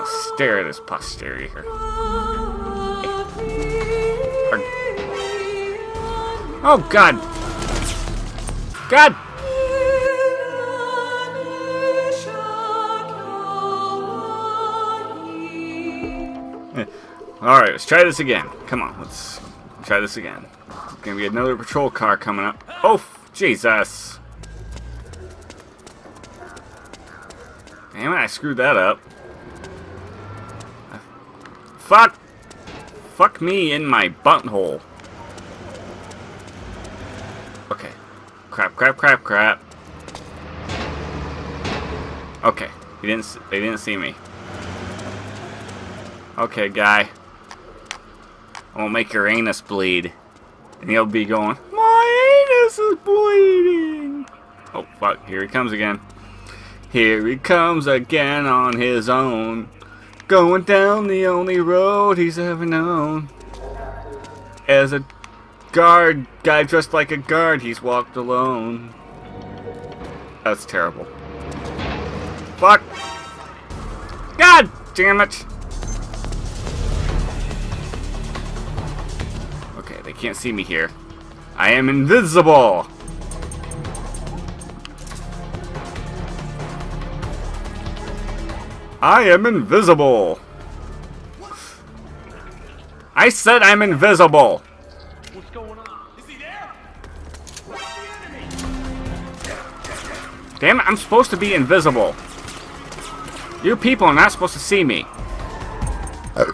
gonna stare at his posterior here. Oh, God. God! Alright, let's try this again. Come on, let's try this again. There's gonna be another patrol car coming up. Oh, Jesus! Damn it, I screwed that up. Fuck! Fuck me in my butthole. Okay. Crap, crap, crap, crap. Okay. They didn't see me. Okay, guy. I won't make your anus bleed. And he'll be going, my anus is bleeding! Oh, fuck. Here he comes again. Here he comes again on his own. Going down the only road he's ever known. As a guy dressed like a guard, he's walked alone. That's terrible. Fuck! God damn it! Okay, they can't see me here. I am invisible! I am invisible! I said I'm invisible! What's going on? Is he there? Where's the enemy? Damn it, I'm supposed to be invisible. You people are not supposed to see me.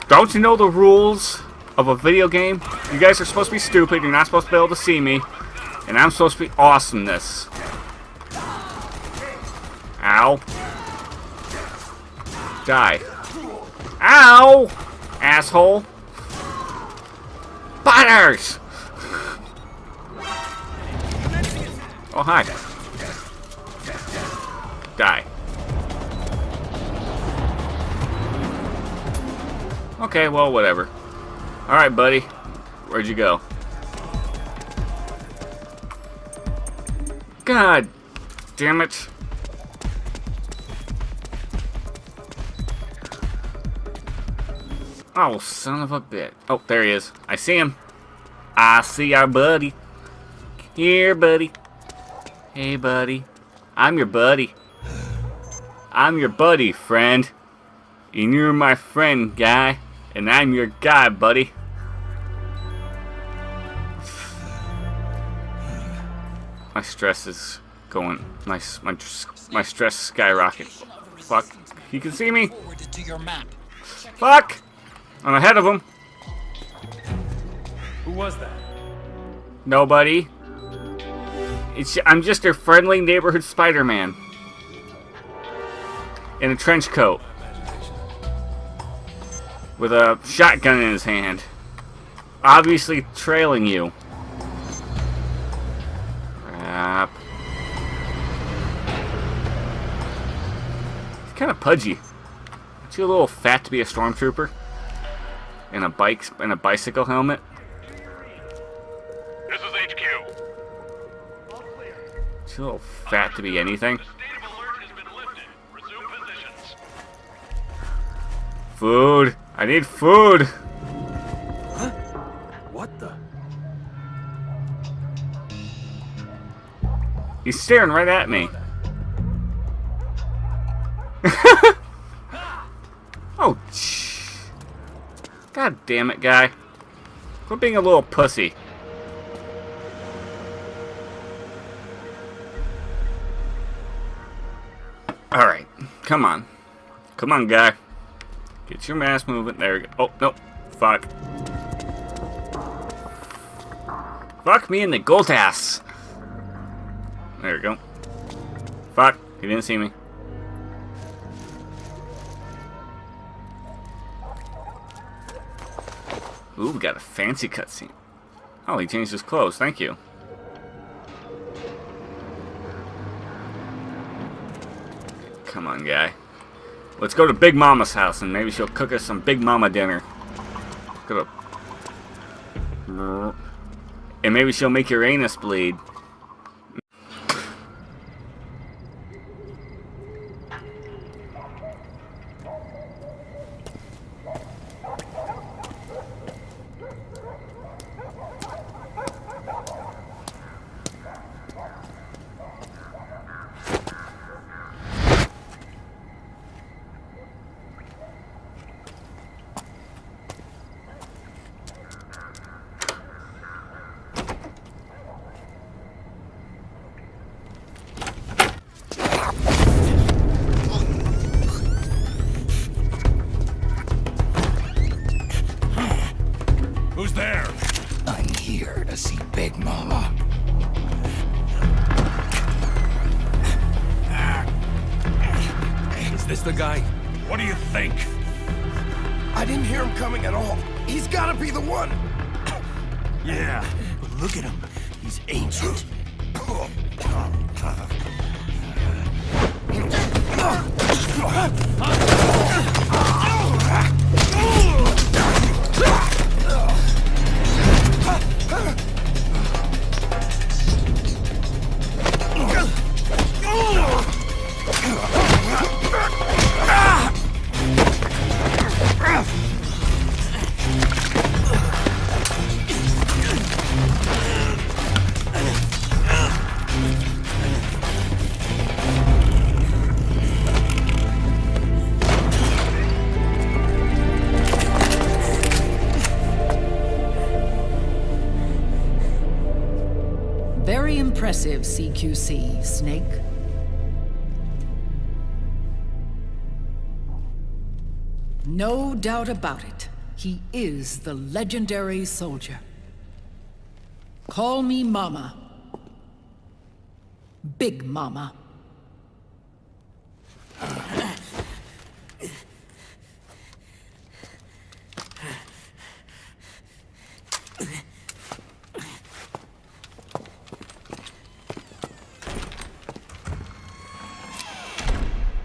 Don't you know the rules of a video game? You guys are supposed to be stupid, you're not supposed to be able to see me. And I'm supposed to be awesomeness. Ow. Die. Ow! Asshole. Butters! Oh, hi. Die. Okay, well, whatever. Alright, buddy. Where'd you go? God damn it. Oh, son of a bitch. Oh, there he is. I see him. I see our buddy. Here, buddy. Hey, buddy. I'm your buddy. I'm your buddy, friend. And you're my friend, guy. And I'm your guy, buddy. My stress is going. My stress is skyrocketing. Fuck. He can see me. Fuck! I'm ahead of him. Who was that? Nobody. I'm just your friendly neighborhood Spider-Man. In a trench coat. With a shotgun in his hand. Obviously trailing you. Crap. He's kind of pudgy. Aren't you a little fat to be a stormtrooper? In a bicycle helmet? This is HQ. Is he a little fat to be anything? The state of alert has been lifted. Resume positions. Food! I need food! Huh? What the? He's staring right at me. Oh, God damn it, guy. Quit being a little pussy. Alright, come on. Come on, guy. Get your mask moving. There we go. Oh, no. Fuck. Fuck me in the gold ass. There we go. Fuck. He didn't see me. Ooh, we got a fancy cutscene. Oh, he changed his clothes. Thank you. Come on, guy. Let's go to Big Mama's house and maybe she'll cook us some Big Mama dinner. Go to... And maybe she'll make your anus bleed. this the guy? What do you think? I didn't hear him coming at all. He's gotta be the one. Yeah, but look at him. He's ancient. Very impressive, CQC, Snake. No doubt about it. He is the legendary soldier. Call me Mama. Big Mama.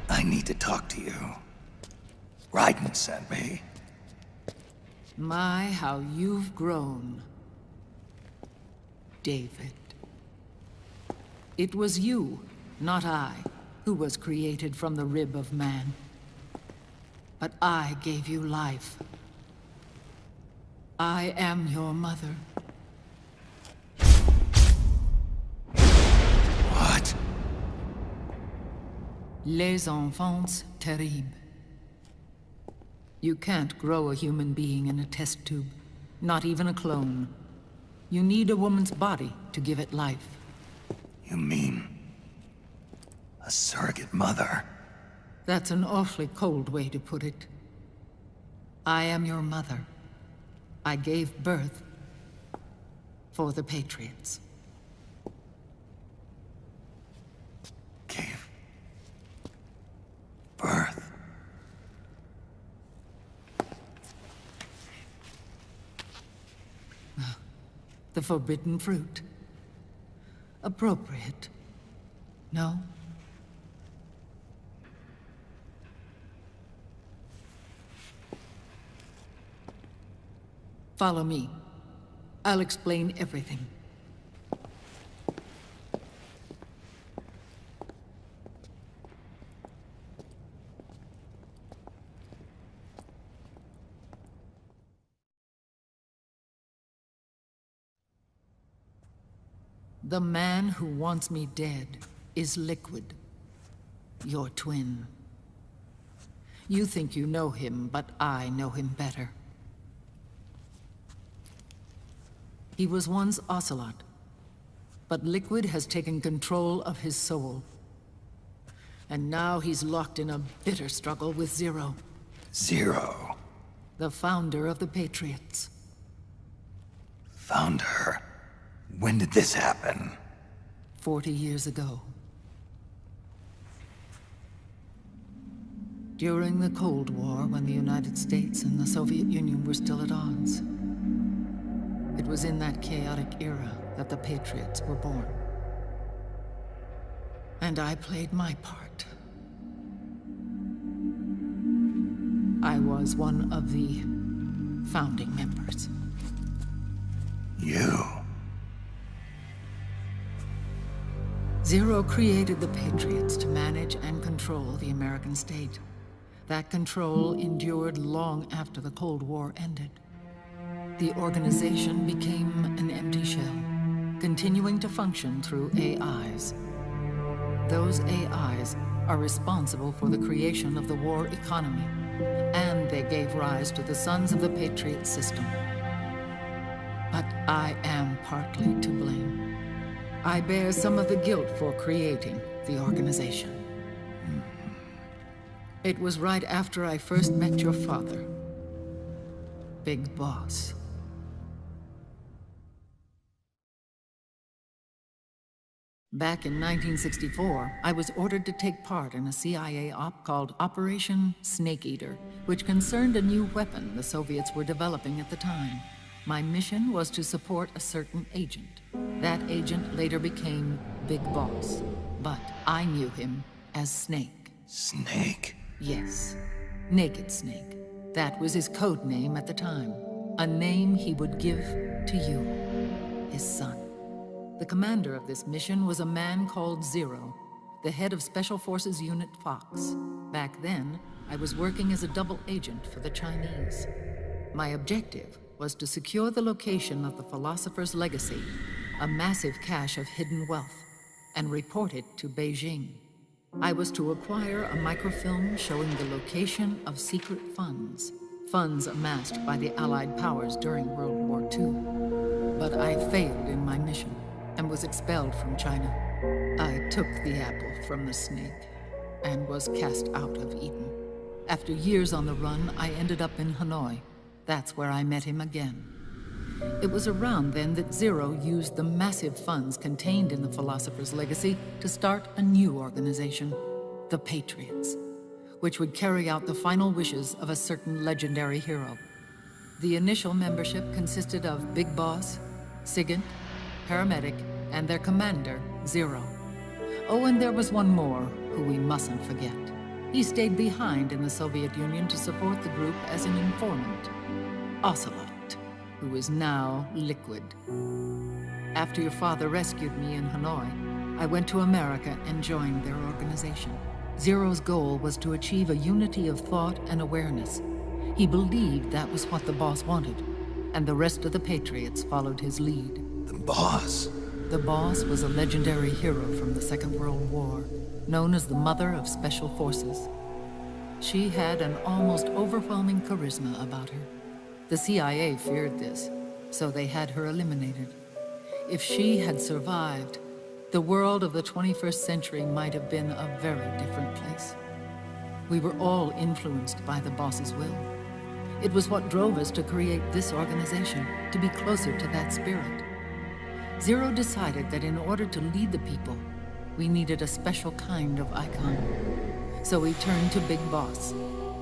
I need to talk to you. Raiden sent me. My, how you've grown, David. It was you, not I, who was created from the rib of man. But I gave you life. I am your mother. What? Les enfants terribles. You can't grow a human being in a test tube, not even a clone. You need a woman's body to give it life. You mean... a surrogate mother? That's an awfully cold way to put it. I am your mother. I gave birth for the Patriots. Gave... birth? The forbidden fruit. Appropriate. No? Follow me. I'll explain everything. The man who wants me dead is Liquid, your twin. You think you know him, but I know him better. He was once Ocelot, but Liquid has taken control of his soul. And now he's locked in a bitter struggle with Zero, Zero. the founder of the Patriots. Found her. When did this happen? 40 years ago. During the Cold War, when the United States and the Soviet Union were still at odds. It was in that chaotic era that the Patriots were born. And I played my part. I was one of the founding members. You? Zero created the Patriots to manage and control the American state. That control endured long after the Cold War ended. The organization became an empty shell, continuing to function through AIs. Those AIs are responsible for the creation of the war economy, and they gave rise to the Sons of the Patriot system. But I am partly to blame. I bear some of the guilt for creating the organization. It was right after I first met your father, Big Boss. Back in 1964, I was ordered to take part in a CIA op called Operation Snake Eater, which concerned a new weapon the Soviets were developing at the time. My mission was to support a certain agent. That agent later became Big Boss, but I knew him as Snake. Snake? Yes, Naked Snake. That was his code name at the time. A name he would give to you, his son. The commander of this mission was a man called Zero, the head of Special Forces Unit Fox. Back then, I was working as a double agent for the Chinese. My objective was to secure the location of the Philosopher's Legacy, a massive cache of hidden wealth, and report it to Beijing. I was to acquire a microfilm showing the location of secret funds, funds amassed by the Allied powers during World War II. But I failed in my mission and was expelled from China. I took the apple from the snake and was cast out of Eden. After years on the run, I ended up in Hanoi. That's where I met him again. It was around then that Zero used the massive funds contained in the Philosopher's Legacy to start a new organization, the Patriots, which would carry out the final wishes of a certain legendary hero. The initial membership consisted of Big Boss, SIGINT, Paramedic, and their commander, Zero. Oh, and there was one more who we mustn't forget. He stayed behind in the Soviet Union to support the group as an informant, Ocelot, who is now Liquid. After your father rescued me in Hanoi, I went to America and joined their organization. Zero's goal was to achieve a unity of thought and awareness. He believed that was what the boss wanted, and the rest of the Patriots followed his lead. The boss? The boss was a legendary hero from the Second World War, known as the Mother of Special Forces. She had an almost overwhelming charisma about her. The CIA feared this, so they had her eliminated. If she had survived, the world of the 21st century might have been a very different place. We were all influenced by the boss's will. It was what drove us to create this organization, to be closer to that spirit. Zero decided that in order to lead the people, we needed a special kind of icon. So he turned to Big Boss,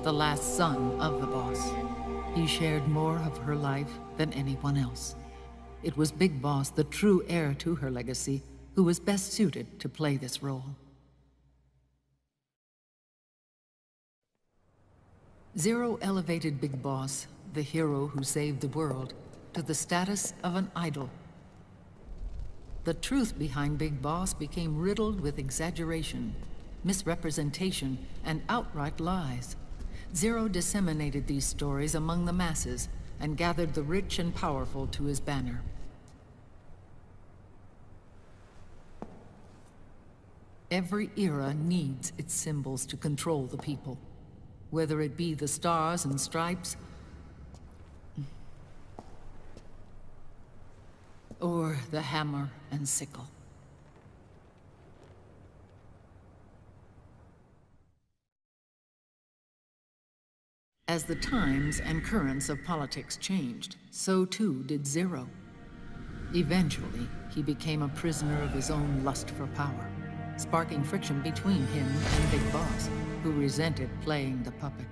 the last son of the boss. He shared more of her life than anyone else. It was Big Boss, the true heir to her legacy, who was best suited to play this role. Zero elevated Big Boss, the hero who saved the world, to the status of an idol. The truth behind Big Boss became riddled with exaggeration, misrepresentation, and outright lies. Zero disseminated these stories among the masses and gathered the rich and powerful to his banner. Every era needs its symbols to control the people, whether it be the stars and stripes, or the hammer and sickle. As the times and currents of politics changed, so too did Zero. Eventually, he became a prisoner of his own lust for power, sparking friction between him and Big Boss, who resented playing the puppet.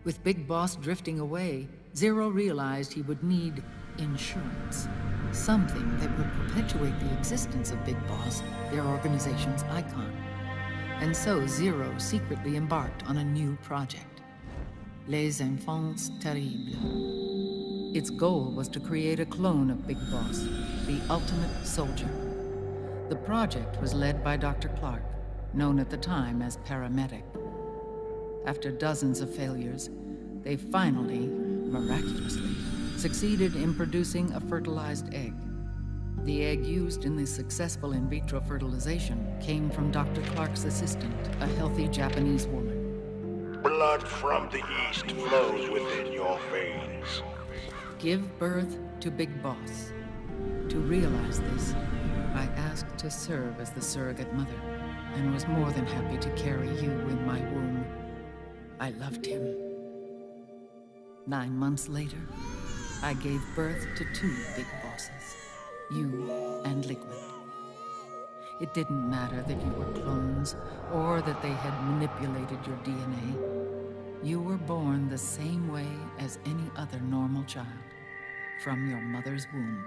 With Big Boss drifting away, Zero realized he would need insurance. Something that would perpetuate the existence of Big Boss, their organization's icon. And so Zero secretly embarked on a new project. Les Enfants Terribles. Its goal was to create a clone of Big Boss, the ultimate soldier. The project was led by Dr. Clark, known at the time as Paramedic. After dozens of failures, they finally, miraculously, succeeded in producing a fertilized egg. The egg used in the successful in vitro fertilization came from Dr. Clark's assistant, a healthy Japanese woman. Blood from the east flows within your veins. Give birth to Big Boss. To realize this, I asked to serve as the surrogate mother, and was more than happy to carry you in my womb. I loved him. 9 months later, I gave birth to 2 Big Bosses, you and Liquid. It didn't matter that you were clones, or that they had manipulated your DNA. You were born the same way as any other normal child, from your mother's womb.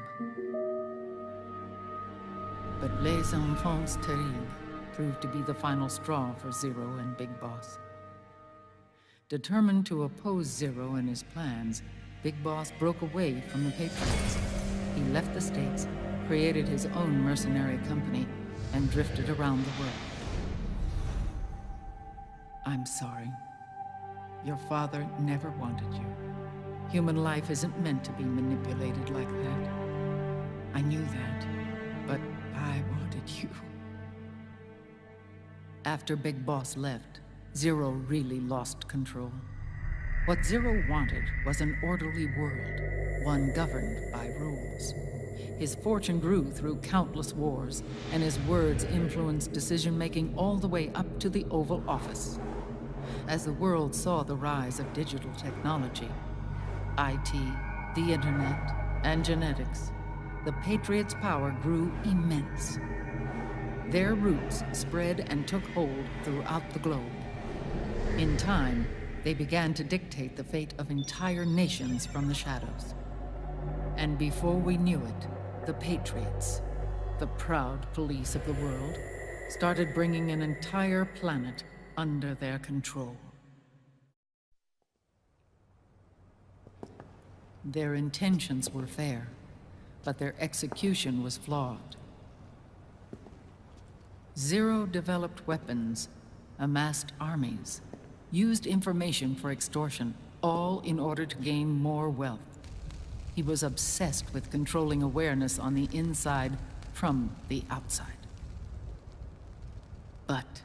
But Les Enfants Terribles proved to be the final straw for Zero and Big Boss. Determined to oppose Zero and his plans, Big Boss broke away from the Patriots. He left the States, created his own mercenary company, and drifted around the world. I'm sorry. Your father never wanted you. Human life isn't meant to be manipulated like that. I knew that, but I wanted you. After Big Boss left, Zero really lost control. What Zero wanted was an orderly world, one governed by rules. His fortune grew through countless wars, and his words influenced decision-making all the way up to the Oval Office. As the world saw the rise of digital technology, IT, the internet, and genetics, the Patriots' power grew immense. Their roots spread and took hold throughout the globe. In time, they began to dictate the fate of entire nations from the shadows. And before we knew it, the Patriots, the proud police of the world, started bringing an entire planet under their control. Their intentions were fair, but their execution was flawed. Zero developed weapons, amassed armies, used information for extortion, all in order to gain more wealth. He was obsessed with controlling awareness on the inside from the outside. But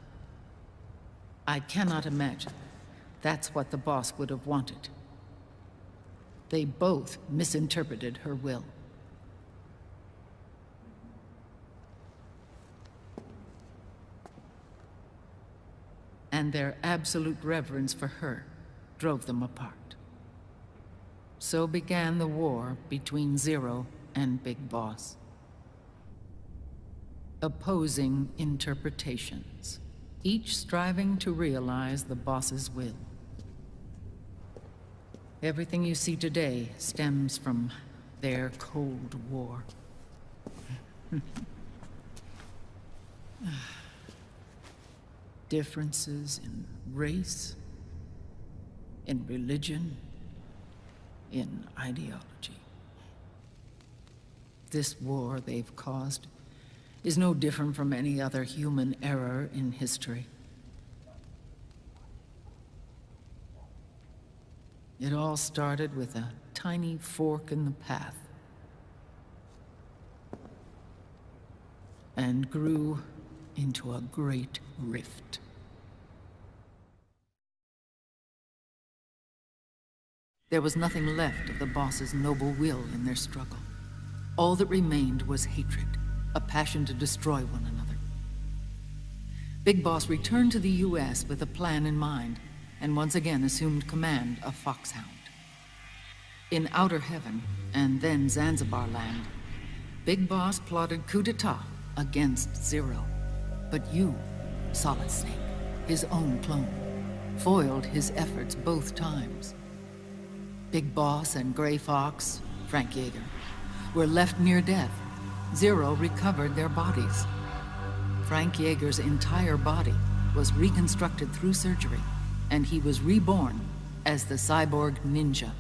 I cannot imagine that's what the boss would have wanted. They both misinterpreted her will. And their absolute reverence for her drove them apart. So began the war between Zero and Big Boss. Opposing interpretations, each striving to realize the boss's will. Everything you see today stems from their Cold War. Differences in race, in religion, in ideology. This war they've caused is no different from any other human error in history. It all started with a tiny fork in the path, and grew into a great rift. There was nothing left of the boss's noble will in their struggle. All that remained was hatred, a passion to destroy one another. Big Boss returned to the US with a plan in mind, and once again assumed command of Foxhound. In Outer Heaven, and then Zanzibar Land, Big Boss plotted coup d'etat against Zero. But you, Solid Snake, his own clone, foiled his efforts both times. Big Boss and Gray Fox, Frank Yeager, were left near death. Zero recovered their bodies. Frank Yeager's entire body was reconstructed through surgery, and he was reborn as the cyborg ninja.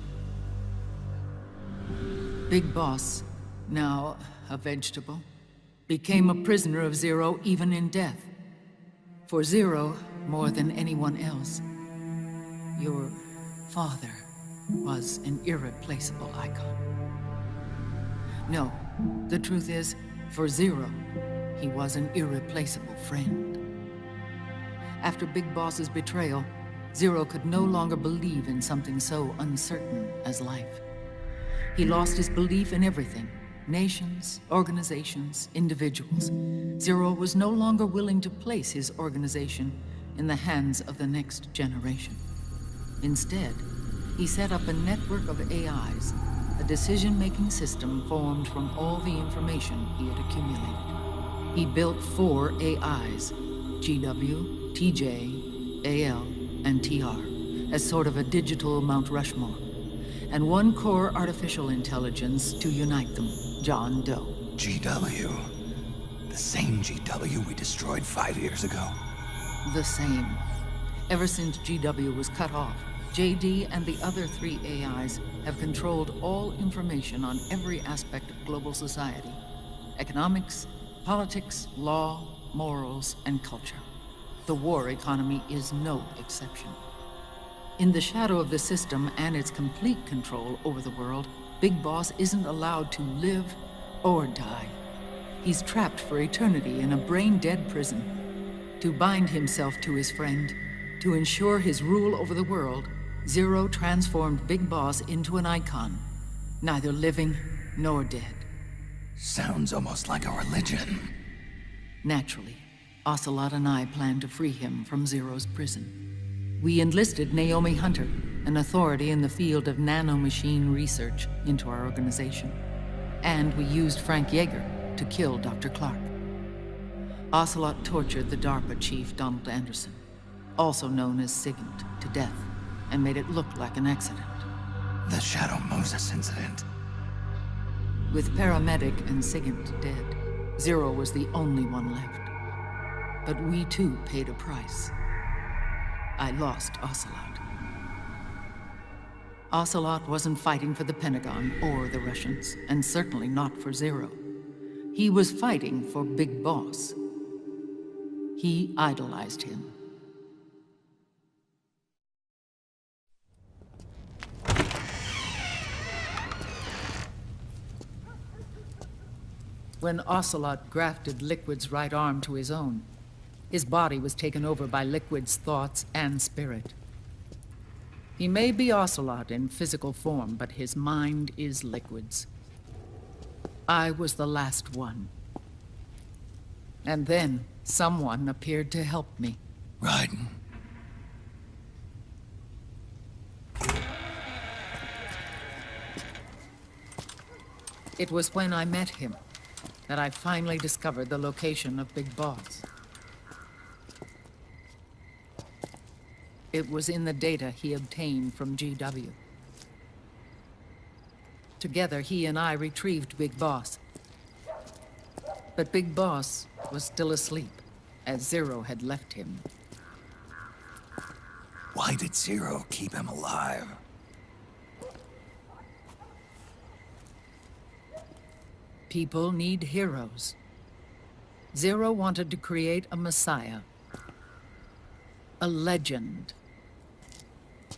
Big Boss, now a vegetable, became a prisoner of Zero even in death. For Zero, more than anyone else, your father was an irreplaceable icon. No, the truth is, for Zero, he was an irreplaceable friend. After Big Boss's betrayal, Zero could no longer believe in something so uncertain as life. He lost his belief in everything. Nations, organizations, individuals. Zero was no longer willing to place his organization in the hands of the next generation. Instead, he set up a network of AIs, a decision-making system formed from all the information he had accumulated. He built 4 AIs, GW, TJ, AL, and TR, as sort of a digital Mount Rushmore, and 1 core artificial intelligence to unite them, John Doe. GW. The same GW we destroyed 5 years ago. The same. Ever since GW was cut off, JD and the other 3 AIs have controlled all information on every aspect of global society. Economics, politics, law, morals, and culture. The war economy is no exception. In the shadow of the system and its complete control over the world, Big Boss isn't allowed to live or die. He's trapped for eternity in a brain-dead prison. To bind himself to his friend, to ensure his rule over the world, Zero transformed Big Boss into an icon, neither living nor dead. Sounds almost like a religion. Naturally, Ocelot and I plan to free him from Zero's prison. We enlisted Naomi Hunter, an authority in the field of nanomachine research, into our organization. And we used Frank Yeager to kill Dr. Clark. Ocelot tortured the DARPA chief, Donald Anderson, also known as Sigint, to death, and made it look like an accident. The Shadow Moses incident. With Paramedic and Sigint dead, Zero was the only one left. But we too paid a price. I lost Ocelot. Ocelot wasn't fighting for the Pentagon or the Russians, and certainly not for Zero. He was fighting for Big Boss. He idolized him. When Ocelot grafted Liquid's right arm to his own, his body was taken over by Liquid's thoughts and spirit. He may be Ocelot in physical form, but his mind is Liquid's. I was the last one. And then someone appeared to help me. Raiden. It was when I met him that I finally discovered the location of Big Boss. It was in the data he obtained from GW. Together, he and I retrieved Big Boss. But Big Boss was still asleep, as Zero had left him. Why did Zero keep him alive? People need heroes. Zero wanted to create a messiah. A legend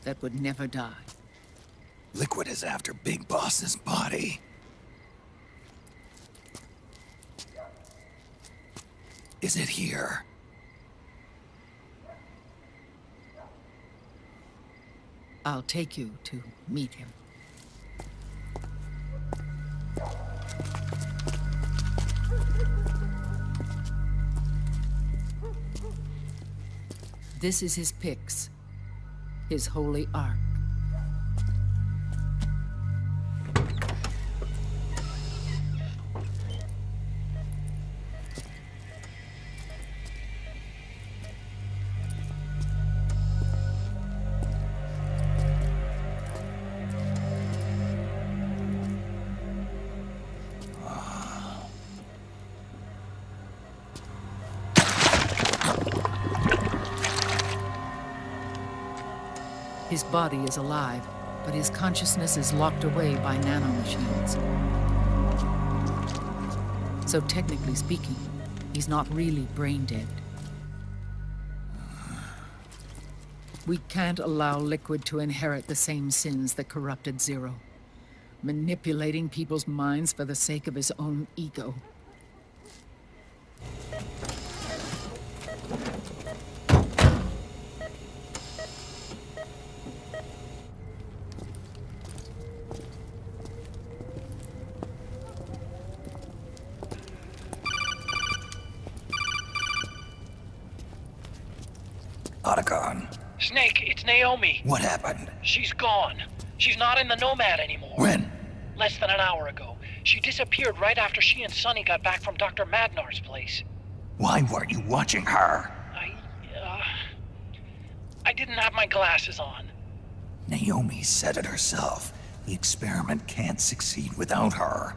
that would never die. Liquid is after Big Boss's body. Is it here? I'll take you to meet him. This is his pyx, his holy ark. His body is alive, but his consciousness is locked away by nanomachines. So technically speaking, he's not really brain dead. We can't allow Liquid to inherit the same sins that corrupted Zero, manipulating people's minds for the sake of his own ego. Otacon, Snake, it's Naomi. what happened? She's gone. She's not in the Nomad anymore. When? Less than an hour ago. She disappeared right after she and Sonny got back from Dr. Madnar's place. Why weren't you watching her? I didn't have my glasses on. Naomi said it herself. The experiment can't succeed without her.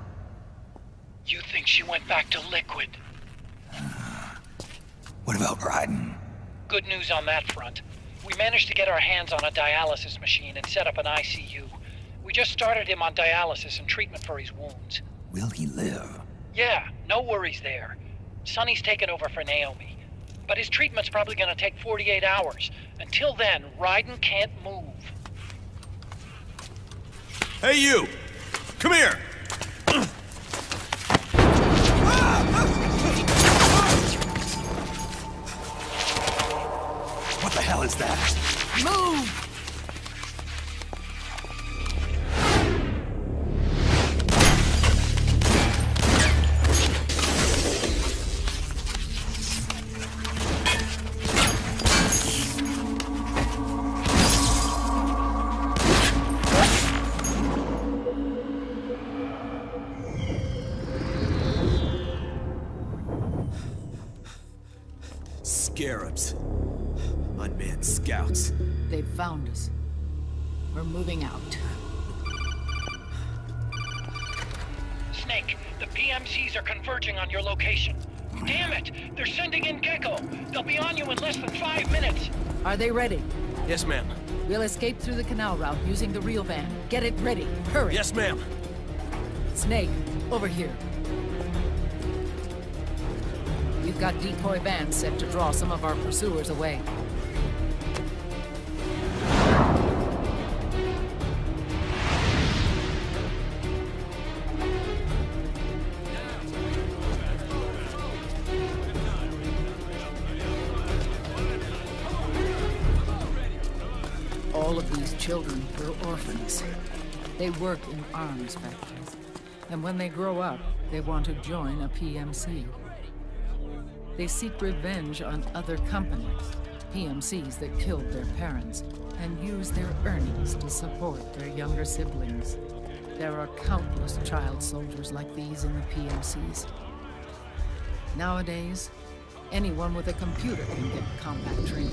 You think she went back to Liquid? What about Raiden? Good news on that front. We managed to get our hands on a dialysis machine and set up an ICU. We just started him on dialysis and treatment for his wounds. Will he live? Yeah, no worries there. Sonny's taken over for Naomi. But his treatment's probably gonna take 48 hours. Until then, Raiden can't move. Hey, you! Come here! What the hell is that? Move! Scarabs. Unmanned scouts. They've found us. We're moving out. Snake, the PMCs are converging on your location. Damn it! They're sending in Gecko! They'll be on you in less than 5 minutes! Are they ready? Yes, ma'am. We'll escape through the canal route using the real van. Get it ready. Hurry. Yes, ma'am. Snake, over here. We've got decoy vans set to draw some of our pursuers away. All of these children were orphans. They work in arms factories. And when they grow up, they want to join a PMC. They seek revenge on other companies, PMCs that killed their parents, and use their earnings to support their younger siblings. There are countless child soldiers like these in the PMCs. Nowadays, anyone with a computer can get combat training.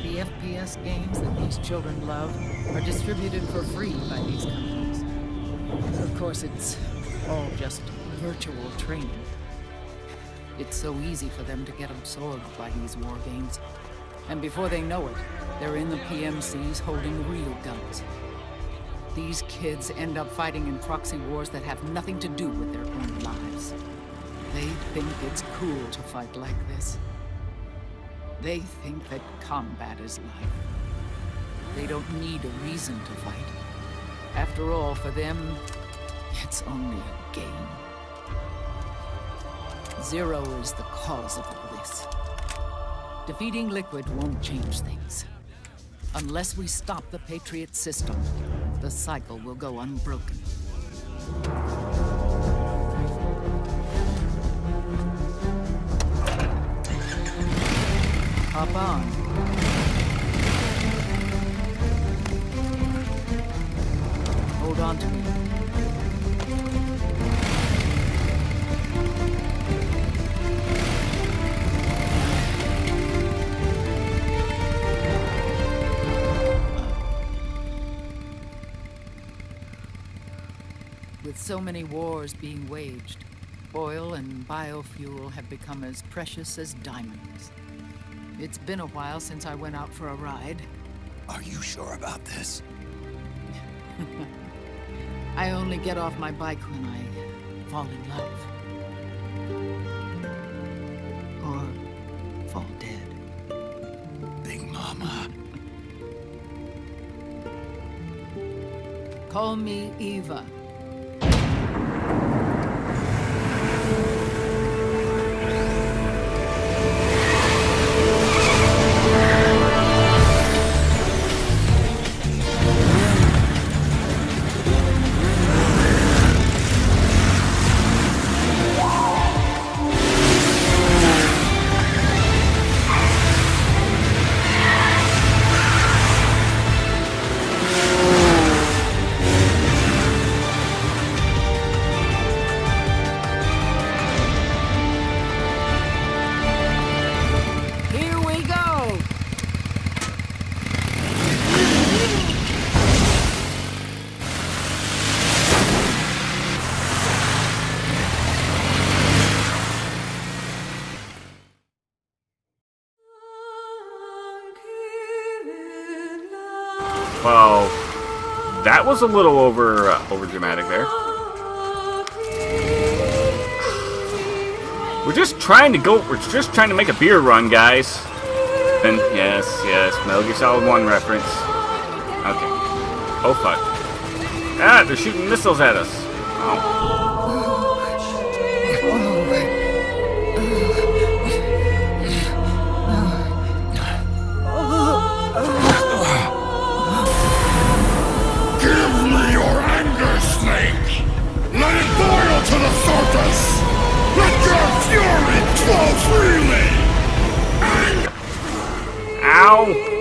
The FPS games that these children love are distributed for free by these companies. Of course, it's all just virtual training. It's so easy for them to get absorbed by these war games. And before they know it, they're in the PMCs holding real guns. These kids end up fighting in proxy wars that have nothing to do with their own lives. They think it's cool to fight like this. They think that combat is life. They don't need a reason to fight. After all, for them, it's only a game. Zero is the cause of all this. Defeating Liquid won't change things. Unless we stop the Patriot system, the cycle will go unbroken. Hop on. Hold on to me. With so many wars being waged, oil and biofuel have become as precious as diamonds. It's been a while since I went out for a ride. Are you sure about this? I only get off my bike when I fall in love. Or fall dead. Big Mama. Call me Eva. Well, that was a little over dramatic there. We're just trying to make a beer run, guys. Then yes, Metal Gear Solid 1 reference. Okay. Oh fuck. Ah, they're shooting missiles at us. Oh. Give me your anger, Snake! Let it boil to the surface! Let your fury flow freely! Ow!